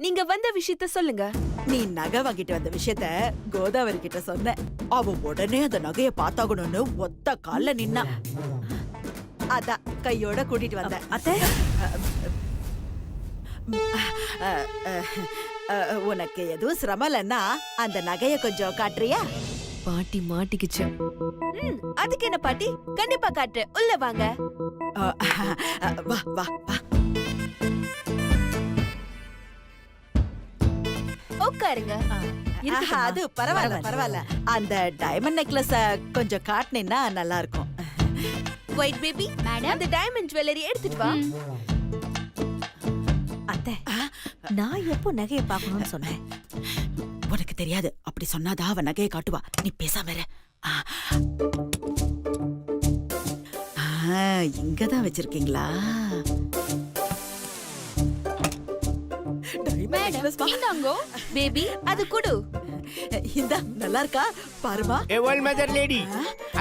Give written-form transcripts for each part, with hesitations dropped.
நீங்க வந்த விஷயத்த சொல்லுங்க. நீ நகை வாங்கிட்டு வந்த விஷயத்த கோதாவரி கிட்ட சொன்ன. அவ உடனே அந்த நகைய பாத்தாகணும்னு ஒத்த கால்ல நின்னா. அதான் கையோட கூட்டிட்டு வந்த. அத்தை, உனக்கு எதுவும் சிரமம் இல்லைன்னா அந்த நகைய கொஞ்சம் காட்டுறியா? பாட்டி மாட்டிக்கிச்சு. அதுக்கு என்ன பாட்டி, கண்டிப்பா காட்டு. உள்ள வாங்க. வா வா வா. உட்காருங்க. அது பரவாயில்ல பரவாயில்ல. அந்த டைமண்ட் நெக்லஸ கொஞ்சம் காட்டினா நல்லா இருக்கும். ஒயிட் பேபி, அந்த டைமண்ட் ஜுவல்லரி எடுத்துட்டு வா. அத்தை, நான் எப்போ நகையை பார்க்கணும்னு சொன்னேன்? உனக்கு தெரியாது. அப்படி சொன்னாதான் அவ நகையை காட்டுவா. நீ பேசாம இரு. இங்கதான் வச்சிருக்கீங்களா? பேபி, அது குடு. இந்த நல்லா இருக்கா பாருமா. ஓல்ட் மதர் லேடி,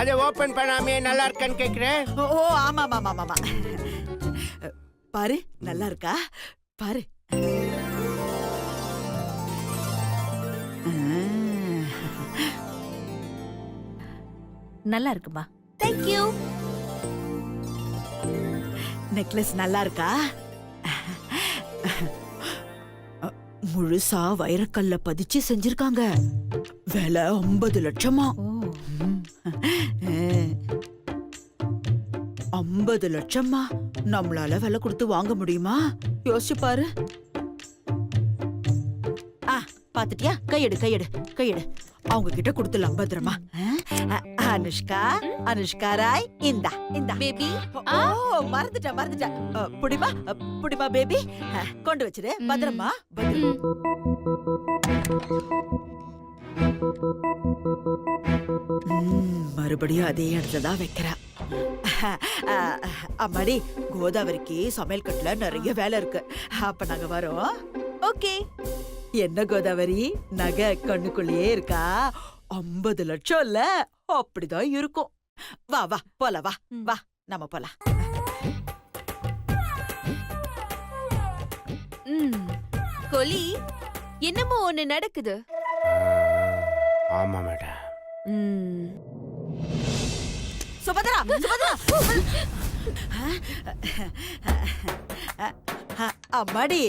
அதை ஓபன் பண்ணாமே நல்லா இருக்கான்னு கேக்குறேன். ஓ ஆமா ஆமா ஆமா. பாரு நல்லா இருக்கா பாரு. நல்லா இருக்குமா? Thank you. நெக்லஸ் நல்லா இருக்கா? முழுசா வைரக்கல்ல பதிச்சு செஞ்சிருக்காங்க. விலை 50 லட்சமா. 50 லட்சமா? நம்மளால விலை கொடுத்து வாங்க முடியுமா? யோசிச்சு பாரு. பாத்துட்டியா? கையெடு கையெடு கையெடு. அவங்க கிட்ட கொடுத்துலாம் பத்திரமா. அனுஷ்கா, அனுஷ்கா ராய், இந்தா இந்தா பேபி. மறந்துட்டேன். புடிமா புடிமா பேபி. கொண்டு வச்சிரு பத்திரமா. மறுபடியும் அதே இடத்துலதான் வைக்கிறா. அம்மாடி, கோதாவரிக்கு சமையல் கட்டுல நிறைய வேலை இருக்கு. அப்ப நாங்க வரோம். ஓகே. என்ன கோதாவரி, நகை கண்ணுக்குள்ளேயே இருக்கா? 50 லட்சம் இல்ல, அப்படிதான் இருக்கும். வா வா போல, வா வா நம்ம போலாம். கொலி, என்னமோ ஒண்ணு நடக்குது. ஆமா மேடம். சுபத்ரா, சுபத்ரா. அம்மாடி,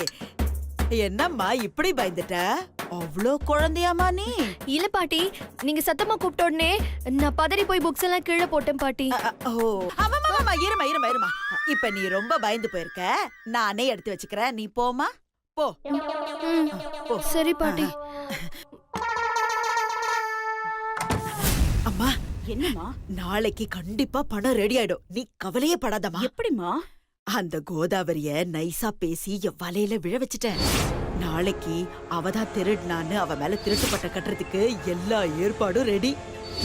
என்னம்மா இப்படி பயந்துட்ட? அவ்வளோ குழந்தையாமா நீ? இல்ல பாட்டி, நீங்க சத்தமா கூப்பிட்ட உடனே நான் பதறி போய் புக்ஸ் எல்லாம் கீழே போட்டேன் பாட்டி. இருமா. இப்ப நீ ரொம்ப பயந்து போயிருக்க. நானே எடுத்து வச்சுக்கிறேன். நீ போமா போ. சரி பாட்டி. அம்மா, என்னம்மா? நாளைக்கு கண்டிப்பா பணம் ரெடி ஆயிடும். நீ கவலையே படாதம்மா. எப்படிமா? அந்த கோதாவரிய நைசா பேசி என் வலையில விழ வச்சுட்டேன். நாளைக்கு அவதான் திருடுனான்னு அவ மேல திருட்டு பட்ட கட்டுறதுக்கு எல்லா ஏற்பாடும் ரெடி.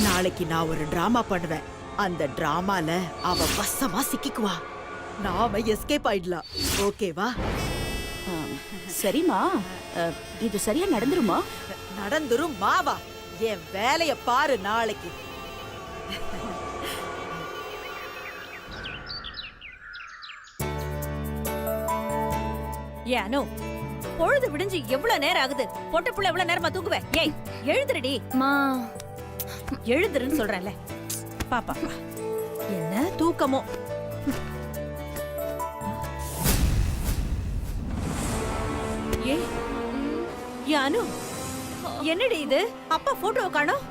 நாளைக்கு நான் ஒரு டிராமா பண்ணுவேன். அந்த டிராமால அவ வசமா சிக்கிக்குவா. நாம எஸ்கேப் ஆயிடலாம். ஓகேவா? சரிம்மா, இது சரியா நடந்துருமா? நடந்துரும் மாவா. என் வேலைய பாரு நாளைக்கு. ஏனோ பொழுது விடிஞ்சு எவ்வளவு நேரம் ஆகுது? பொட்ட புள்ள எவ்வளவு நேரமா தூங்குவே? ஏய், எழுதுறடி. மா, எழுதுறன்னு சொல்றேன்ல. பாப்பா, என்ன தூக்கமோ. ஏய் யானு, என்னடி இது? அப்பா போட்டோ காணோம்.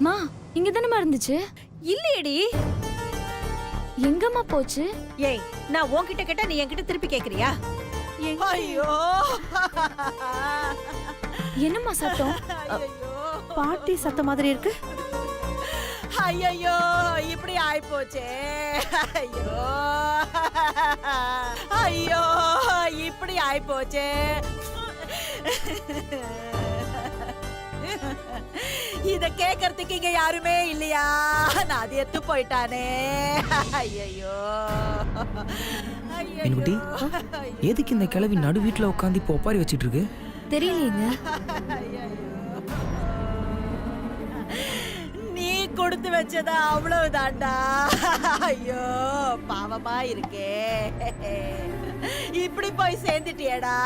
மா, இங்க தானே இருந்துச்சு. இல்லையடி. எங்கம்மா போச்சு? ஏய், நான் உன்கிட்ட கேட்டா நீ என்கிட்ட திருப்பி கேக்குறியா? ஐயோ, என்னம்மா சத்தம்? பாட்டி சத்த மாதிரி இருக்கு. ஐயோ, இப்படி ஆயிப்போச்சே. ஐயோ, இப்படி ஆயிப்போச்சே. இத கேக்குறதுக்கு இங்க யாருமே இல்லையா? நான் அது எத்து போயிட்டானே. ஐயோ, மீன்குட்டி, எதுக்கு இந்த கிழவி நடு வீட்டுல உட்காந்து இப்போ ஒப்பாரி வச்சிட்டு இருக்கு? தெரியலீங்க. நீ கொடுத்து வச்சதா அவ்வளவுதான்டா. ஐயோ, பாவமா இருக்கே. இப்படி போய் சேர்ந்துட்டியடா.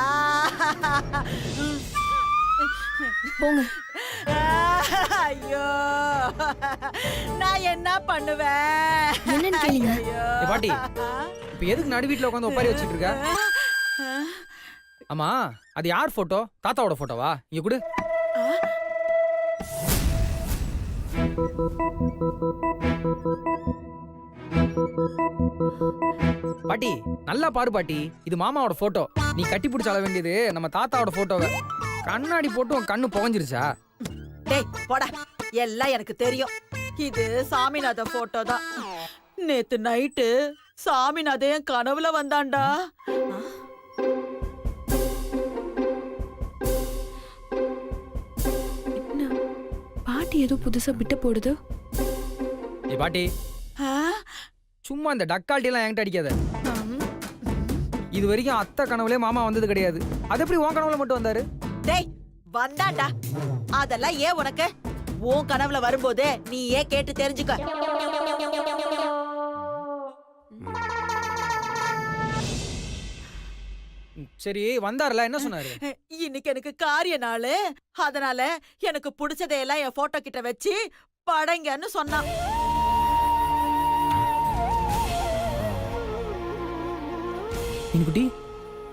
போங்க. ஐயோ, நான் என்ன பண்ணுவேன்? என்னன்னு கேளுங்க. ஐயோ. ஏய் பாட்டி, இப்ப எதுக்கு நடு வீட்டுல உட்காந்து ஒப்பாரி வச்சிட்டு இருக்க? ஆமா, அது யார் போட்டோ? தாத்தாவோட போட்டோவா? இங்க கொடு. பாட்டி, நல்லா பாரு பாட்டி, இது மாமாவோட போட்டோ. நீ கட்டி பிடிச்சால வேண்டியது நம்ம தாத்தாவோட போட்டோவை. கண்ணாடி போட்டு உன் கண்ணு புகஞ்சிருச்சா? டேய் போடா, எல்லாம் எனக்கு தெரியும். இது சாமிநாத போட்டோ தான். நேத்து நைட்டு சாமிநாத என் கனவுல வந்தான்டா. பாட்டி ஏதோ புதுசா பிட்ட போடுது. ஏய் பாட்டி, ஆ? சும்மா இந்த டக்கால்ட்டி எல்லாம் என்கிட்ட அடிக்காத. இது வரைக்கும் அத்தை கனவுலே மாமா வந்தது கிடையாது. அது எப்படி உன் கனவுல மட்டும் வந்தாரு? டேய் வந்தான்டா. அதெல்லாம் ஏன் உனக்கு? உன் கனவுல வரும்போது நீ ஏன் கேட்டு தெரிஞ்சுக்க. சரி, வந்தாருல, என்ன சொன்னாரு? இன்னைக்கு எனக்கு காரிய நாளு, அதனால எனக்கு பிடிச்சதையெல்லாம் என் போட்டோ கிட்ட வச்சு படைங்கன்னு சொன்னான். இன்னைக்குட்டி,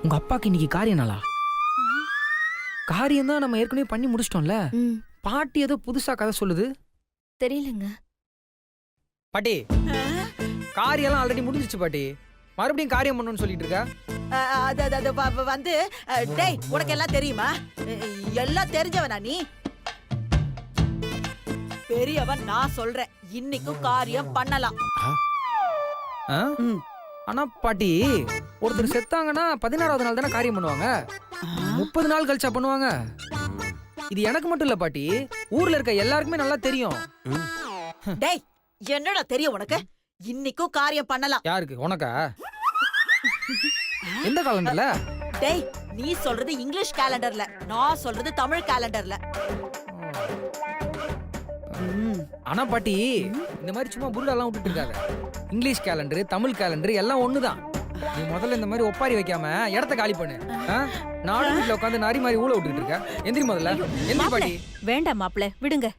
உங்க அப்பாக்கு இன்னைக்கு காரிய நாளா? காரியம் தான் நம்ம ஏற்கனவே பண்ணி முடிச்சிட்டோம்ல. பாட்டி ஏதோ புதுசா கதை சொல்லுது. தெரியலங்க. பாட்டி, காரியெல்லாம் ஆல்ரெடி முடிஞ்சிச்சு பாட்டி. மறுபடியும் காரியம் பண்ணணும்னு சொல்லிட்டு இருக்கா? வந்து டேய், உனக்கு எல்லாம் தெரியுமா? எல்லாம் தெரிஞ்சவனா நீ? பெரியவன், நான் சொல்றேன், இன்னைக்கும் காரியம் பண்ணலாம். ஆ? ஆனா பாட்டி, ஒருத்தர் செத்தாங்கன்னா 16வது நாள் தானே காரியம் பண்ணுவாங்க. 30 நாள் கழிச்சா பண்ணுவாங்க. இது எனக்கு மட்டும் இல்ல பாட்டி, ஊர்ல இருக்க எல்லாருக்குமே நல்லா தெரியும். டேய், என்னடா தெரியும் உனக்கு? இன்னைக்கும் காரியம் பண்ணலாம். யாருக்கு? உனக்கா? எந்த காலண்டர்ல? டேய், நீ சொல்றது இங்கிலீஷ் கேலண்டர்ல, நான் சொல்றது தமிழ் கேலண்டர்ல. ஆனா பாட்டி, இந்த மாதிரி சும்மா புருடாலாம் விட்டுட்டு இருக்காத. இங்கிலீஷ் கேலண்டர், தமிழ் கேலண்டர் எல்லாம் ஒண்ணுதான். நீ முதல்ல இந்த மாதிரி ஒப்பாரி வைக்காம இடத்த காலி பண்ணு. நாலு வீட்டுல உட்காந்து நாரி மாதிரி ஊழ விட்டுட்டு இருக்க. எந்திரி முதல்ல, எந்திரி பாட்டி. வேண்டாம் மாப்ள, விடுங்க.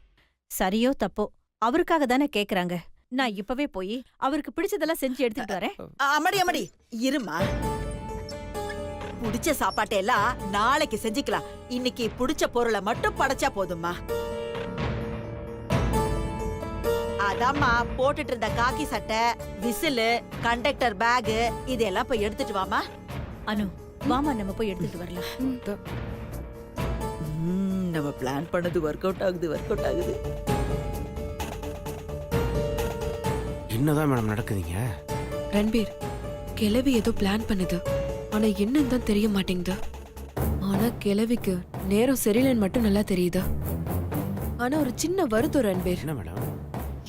சரியோ தப்போ அவருக்காக தானே கேக்குறாங்க. நான் இப்பவே போய் அவருக்கு பிடிச்சதெல்லாம் செஞ்சு எடுத்துட்டு வரேன். அமடி அமடி இருமா. புடிச்ச சாப்பாட்டை எல்லாம் நாளைக்கு செஞ்சுக்கலாம். இன்னைக்கு புடிச்ச பொருளை மட்டும் படைச்சா போதும்மா. அதாம்மா, போட்டுட்டு இருந்த காக்கி சட்டை, விசிலு, கண்டக்டர் பேக் இதெல்லாம் போய் எடுத்துட்டு வாமா. அனு, வாமா நம்ம போய் எடுத்துட்டு வரலாம். நம்ம பிளான் பண்ணது ஒர்க் அவுட் ஆகுது. என்னதான் மேடம் நடக்குதுங்க? ரன்பீர், கிழவி ஏதோ பிளான் பண்ணுது. ஆனா என்னன்னு தான் தெரிய மாட்டேங்குது. ஆனா கிழவிக்கு நேரம் சரியில்லைன்னு மட்டும் நல்லா தெரியுது. ஆனா ஒரு சின்ன வருத்தம் ரன்பீர். என்ன மேடம்?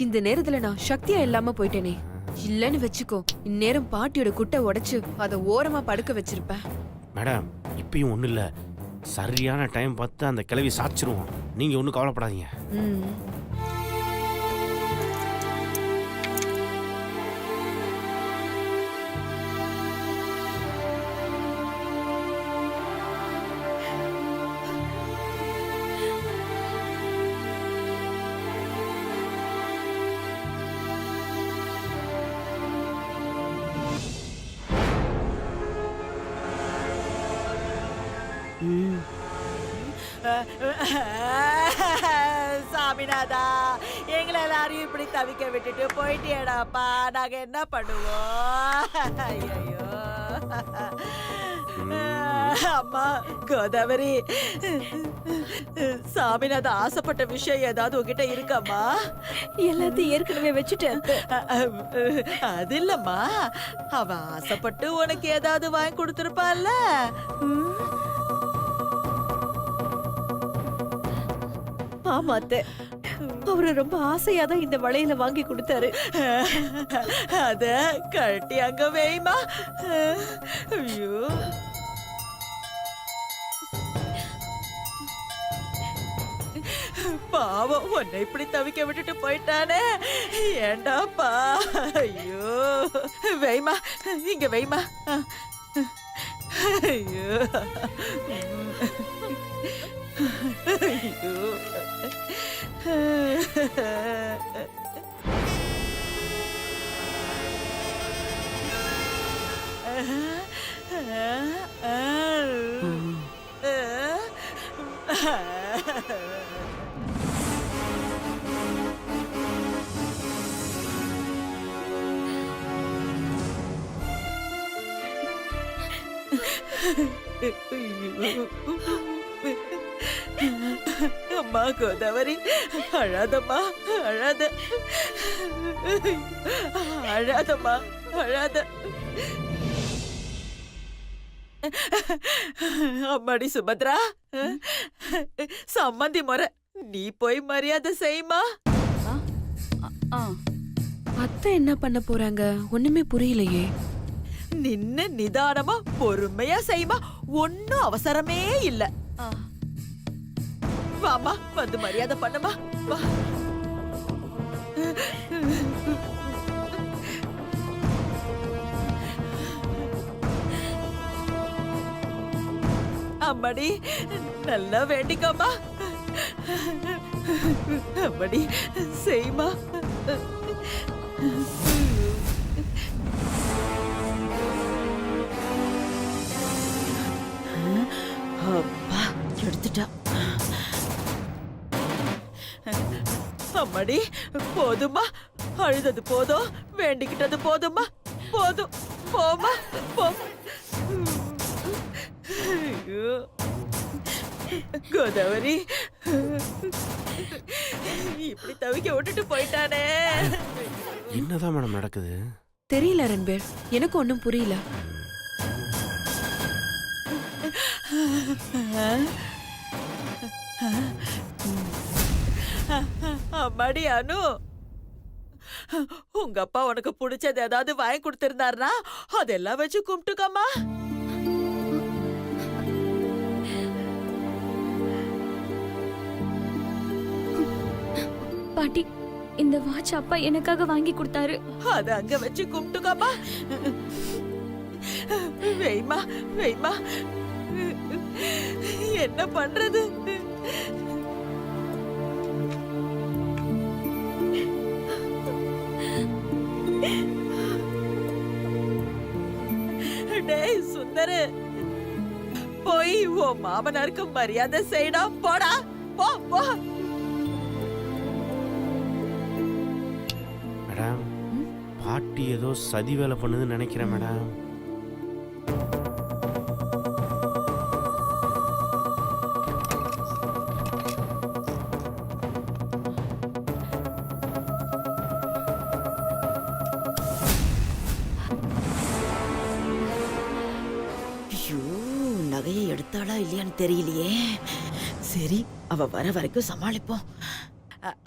இந்த நேரத்துல நான் சக்தியா இல்லாம போயிட்டேனே. இல்லன்னு வச்சுக்கோ, இந்நேரம் பாட்டியோட குட்டை உடைச்சு அதை ஓரமா படுக்க வச்சிருப்பேன். மேடம், இப்பயும் ஒண்ணு இல்ல, சரியான டைம் பார்த்து அந்த கிளவி சாச்சிருவோம். நீங்க ஒன்றும் கவலைப்படாதீங்க. சாமிநாதா, எங்களை எல்லாரையும் இப்படி தவிக்க விட்டுட்டு போயிட்டேடாப்பா. நாங்க என்ன பண்ணுவோம்? ஐயோ அம்மா கோதாவரி, சாமிநாதா ஆசைப்பட்ட விஷயம் ஏதாவது உங்ககிட்ட இருக்காமா? எல்லாத்தையும் ஏற்கனவே வச்சுட்டேன். அது இல்லம்மா, அவ ஆசைப்பட்டு உனக்கு ஏதாவது வாங்கி கொடுத்திருப்பாள்ல. ஆமா அத்தை, அவரு ரொம்ப ஆசையாதான் இந்த வளையல வாங்கி கொடுத்தாரு. அத கட்டி அங்க வைமா. ஐயோ, பாவம், உன்னை இப்படி தவிக்க விட்டுட்டு போயிட்டானே. ஏண்டாப்பா? ஐயோ, வைமா, இங்க வைமா. ஐயோ. ஐயோ. அம்மா கோதாவரி, அழாதம்மா, அழாத. அழாதம்மா, அழாத. அம்மாடி சுபத்ரா, சம்மந்தி முறை, நீ போய் மரியாதை செய்யுமா. அத்தை என்ன பண்ண போறாங்க? ஒண்ணுமே புரியலையே. நின்னு நிதானமா பொறுமையா செய்யுமா, ஒன்னும் அவசரமே இல்ல. வாமா, வந்து மரியாதை பண்ணுமா, வா. அம்மாடி, நல்லா வேண்டிக்கோமா. அம்மாடி, செய்யுமா. அப்பா, எடுத்துட்டா. அம்மாடி, போதுமா, அழுதது போதும், வேண்டிக்கிட்டது போதுமா, போதும், போமா, போ. ஐயோ, கோதாவரி, இப்படி தவிக்க விட்டுட்டு போயிட்டானே. என்னதான் மேடம் நடக்குது? தெரியல ரன்பீர், எனக்கு ஒண்ணும் புரியல. அம்மாடி அனு, உங்க அப்பா உனக்கு பிடிச்சது ஏதாவது வாங்கி கொடுத்திருந்தாருனா அதெல்லாம் வச்சு கும்பிட்டுக்கம்மா. பாட்டி, இந்த வாட்ச் அப்பா எனக்காக வாங்கி கொடுத்தாரு. அத அங்க வச்சு கும்பிட்டுக்கம்மா. வெய்மா, வெய்மா. என்ன பண்றது? டேய் சுந்தரு, போய் உன் மாமனாருக்கு மரியாதை செய்டா, போடா, போ, போ. மேடம், பாட்டி ஏதோ சதி வேலை பண்ணுதுன்னு நினைக்கிறேன் மேடம். ஐயோ, நகையை எடுத்தாளா இல்லையான்னு தெரியலையே. சரி, அவ வர வரைக்கும் சமாளிப்போம்.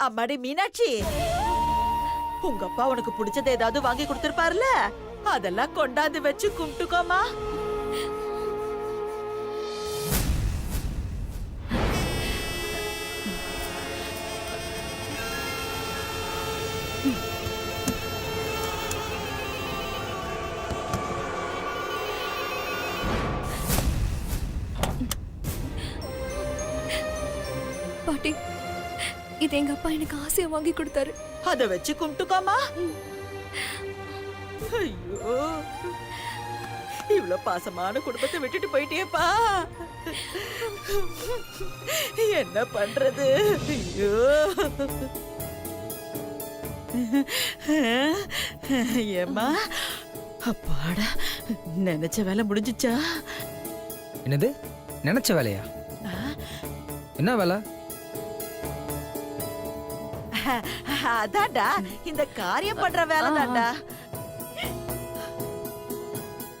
அம்மாடி மீனாட்சி, உங்க அப்பா உனக்கு பிடிச்சது ஏதாவது வாங்கி கொடுத்திருப்பாருல, அதெல்லாம் கொண்டாந்து வச்சு கும்பிட்டுக்கோமா. பாட்டி, இது எங்க அப்பா எனக்கு ஆசையா வாங்கி கொடுத்தாரு. அத வச்சு கும்பிட்டுக்கோமா. ஐயோ, இவ்வளவு பாசமான குடும்பத்தை விட்டுட்டு போயிட்டியேப்பா. என்ன பண்றது? ஐயோ, ஏம்மா, அப்பாடா, நினைச்ச வேலை முடிஞ்சுச்சா? என்னது நினைச்ச வேலையா? என்ன வேலை? அதான்டா, இந்த காரியம் பண்ற வேலை தான்டா.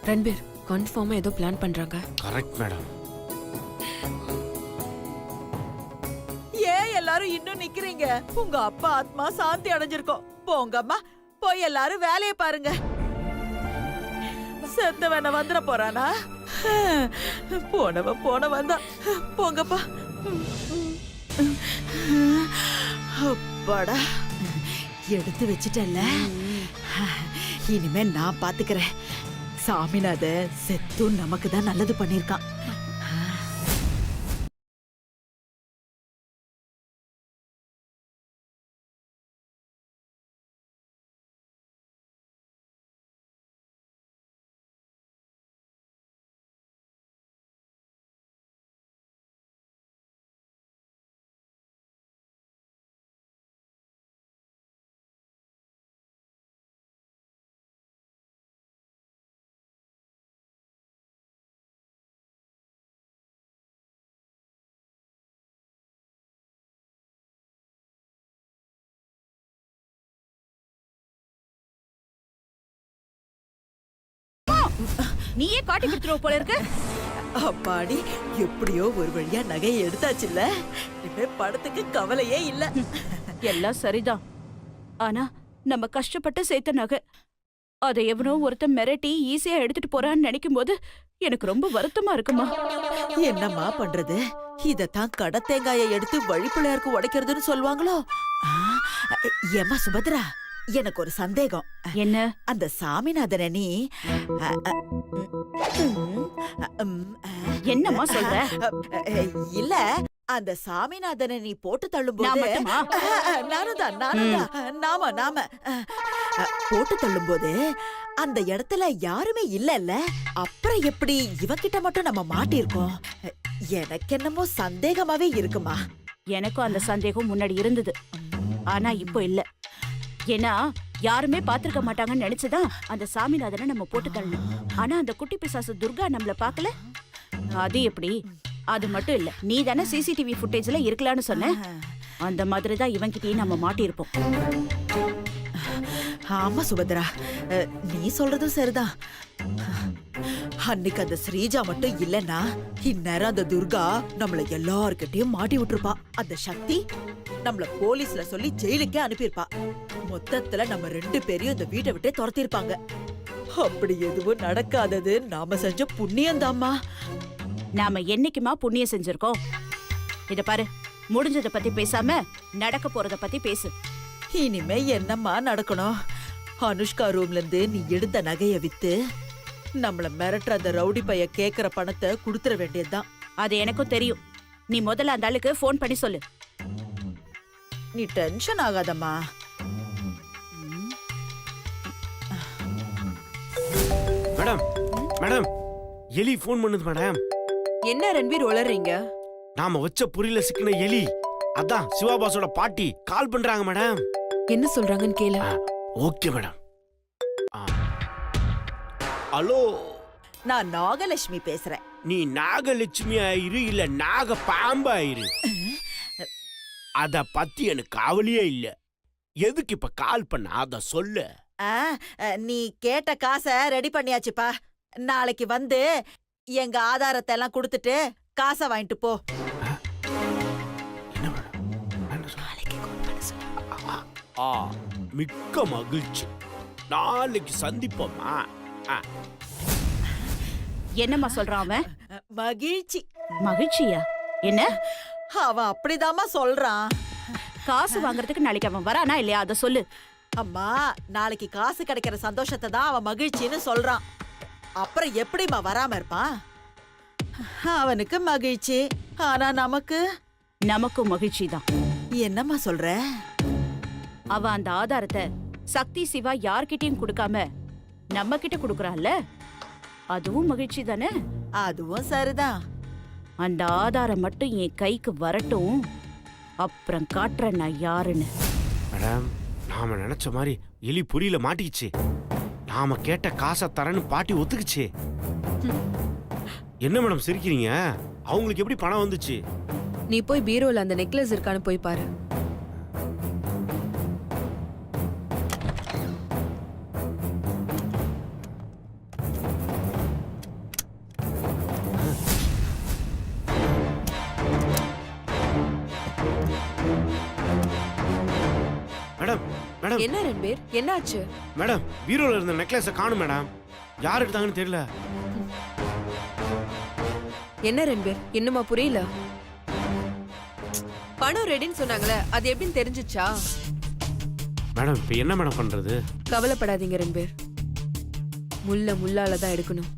ரன்பீர், கன்ஃபார்மா ஏதோ பிளான் பண்றாங்க. Correct madam. ஏன் எல்லாரும் இன்னும் நிக்கிறீங்க? உங்க அப்பா ஆத்மா சாந்தி அடைஞ்சிருக்கும். போங்கம்மா, போய் எல்லாரும் வேலையை பாருங்க. செத்தவன வந்துட போறானா? போனவன் தான். போங்கப்பா. அப்பாடா, எடுத்து வச்சிட்டல்ல, இனிமே நான் பாத்துக்கிறேன். சாமிநாத செத்தும் நமக்கு தான் நல்லது பண்ணிருக்கான். நீயே காட்டி கொடுத்துருவ போல இருக்கு. அப்பாடி, எப்படியோ ஒரு வழியா நகையை எடுத்தாச்சுல்ல. இனிமே படத்துக்கு கவலையே இல்ல. எல்லாம் சரிதான். ஆனா நம்ம கஷ்டப்பட்டு சேர்த்த நகை அதை எவனோ ஒருத்தன் மிரட்டி ஈஸியா எடுத்துட்டு போறான்னு நினைக்கும் போது எனக்கு ரொம்ப வருத்தமா இருக்குமா. என்னம்மா பண்றது? இதத்தான் கடை தேங்காயை எடுத்து வழிப்பிள்ளையாருக்கு உடைக்கிறதுன்னு சொல்லுவாங்களோ. ஏமா சுபத்ரா, எனக்கு ஒரு சந்தேகம். என்ன? அந்த சாமிநாதனை நீ என்னம்மா சொல்ற? இல்ல, அந்த சாமிநாதனை நீ போட்டு நான் தள்ளும்போது மட்டுமா? நாம போட்டு தள்ளும்போது அந்த இடத்துல யாருமே இல்லல்ல. அப்புறம் எப்படி இவகிட்ட மட்டும் நம்ம மாட்டிருக்கோம்? எனக்கு என்னமோ சந்தேகமாவே இருக்குமா. எனக்கும் அந்த சந்தேகம் முன்னாடி இருந்தது, ஆனா இப்போ இல்ல. ஏன்னா யாருமே பாத்திருக்க மாட்டாங்கன்னு நினைச்சுதான் அந்த சாமிநாதனை நம்ம போட்டு தள்ளணும். ஆனா அந்த குட்டி பிசாசு துர்கா நம்மள பாக்கல. அது எப்படி? அது மட்டும் இல்ல, நீ தானே சிசிடிவி ஃபுட்டேஜ்ல இருக்கலாம்னு சொன்ன. அந்த மாதிரி தான் இவன்கிட்டயே நம்ம மாட்டியிருப்போம். ஆமா சுபத்ரா, நீ சொல்றதும் சரிதான். அன்னைக்கு அந்த ஸ்ரீஜா மட்டும் இல்லன்னா இந்நேரம் அந்த துர்கா நம்மள எல்லார்கிட்டயும் மாட்டி விட்டுருப்பா. அந்த சக்தி நம்மள போலீஸ்ல சொல்லி ஜெயிலுக்கே அனுப்பியிருப்பா. மொத்தத்துல நம்ம 2 பேரையும் இந்த வீட்டை விட்டே துரத்திருப்பாங்க. அப்படி எதுவும் நடக்காதது நாம செஞ்ச புண்ணியந்தாம்மா. நாம என்னைக்குமா புண்ணியம் செஞ்சிருக்கோம்? இத பாரு, முடிஞ்சத பத்தி பேசாம நடக்க போறத பத்தி பேசு. இனிமே என்னம்மா நடக்கணும்? அனுஷ்கா ரூம்ல இருந்து நீ எடுத்த நகைய வித்து நம்மள மிரட்டுற அந்த ரவுடி பைய கேக்குற பணத்தை குடுத்துற வேண்டியதுதான். அது எனக்கும் தெரியும். நீ முதல்ல அந்த ஆளுக்கு ஃபோன் பண்ணி சொல்லு. நீ டென்ஷன் ஆகாதம்மா. மேடம், மேடம், எலி ஃபோன் பண்ணுது மேடம். என்ன ரன்வீர் உளறீங்க? நாம வச்ச புரியல சிக்கின எலி. அதான் சிவாபாசோட பாட்டி கால் பண்றாங்க மேடம். என்ன சொல்றாங்கன்னு கேளு. Okay madam. ஹலோ, நான் நாகலட்சுமி பேசுறேன். நீ நாகலட்சுமி ஆயிரு இல்ல நாக பாம்பு ஆயிரு, அத பத்தி எனக்கு கவலையே இல்ல. எதுக்கு இப்ப கால் பண்ண அத சொல்லு. நீ கேட்ட காசை ரெடி பண்ணியாச்சுப்பா. நாளைக்கு வந்து எங்க ஆதாரத்தை எல்லாம் கொடுத்துட்டு காசை வாங்கிட்டு போ. என்ன மேடம்? மிக்க மகிழ்ச்சி. நாளைக்கு சந்திப்போமா? என்னம்மா சொல்றான் அவன்? மகிழ்ச்சி. மகிழ்ச்சியா? என்ன? அவன் அப்படிதாம்மா சொல்றான். காசு வாங்குறதுக்கு நாளைக்கு அவன் வரானா இல்லையா அத சொல்லு. அம்மா, நாளைக்கு காசு கிடைக்கிற சந்தோஷத்தை தான் அவன் மகிழ்ச்சின்னு சொல்றான். அப்புறம் எப்படிமா வராம இருப்பான்? அவனுக்கு மகிழ்ச்சி, ஆனா நமக்கும் மகிழ்ச்சி தான். என்னம்மா சொல்ற? அவன் அந்த ஆதாரத்தை சக்தி சிவா யார்கிட்டயும் கொடுக்காம நம்ம கிட்ட கொடுக்கறான்ல, அதுவும் மகிழ்ச்சி தானே? அதுவும் சரிதான். அந்த ஆதாரம் மட்டும் என் கைக்கு வரட்டும், அப்புறம் காட்டுறேன் நான் யாருன்னு. மேடம், நாம நினைச்ச மாதிரி எலி புரியல மாட்டிக்கிச்சு. நாம கேட்ட காசை தரேன்னு பாட்டி ஒத்துக்குச்சு. என்ன மேடம் சிரிக்கிறீங்க? அவங்களுக்கு எப்படி பணம் வந்துச்சு? நீ போய் பீரோல அந்த நெக்லஸ் இருக்கான்னு போய் பாரு. மேடம், மேடம், என்ன ரன்பீர், என்னாச்சு? மேடம், பீரோல இருந்த நெக்லஸை காணும் மேடம். யார் எடுத்தாங்கன்னு தெரியல. என்ன ரன்பீர், இன்னுமா புரியல? பணம் ரெடின்னு சொன்னாங்களே, அது எப்படின்னு தெரிஞ்சுச்சா? மேடம், இப்ப என்ன மேடம் பண்றது? கவலைப்படாதீங்க ரன்பீர். முள்ள முள்ளால தான் எடுக்கணும்.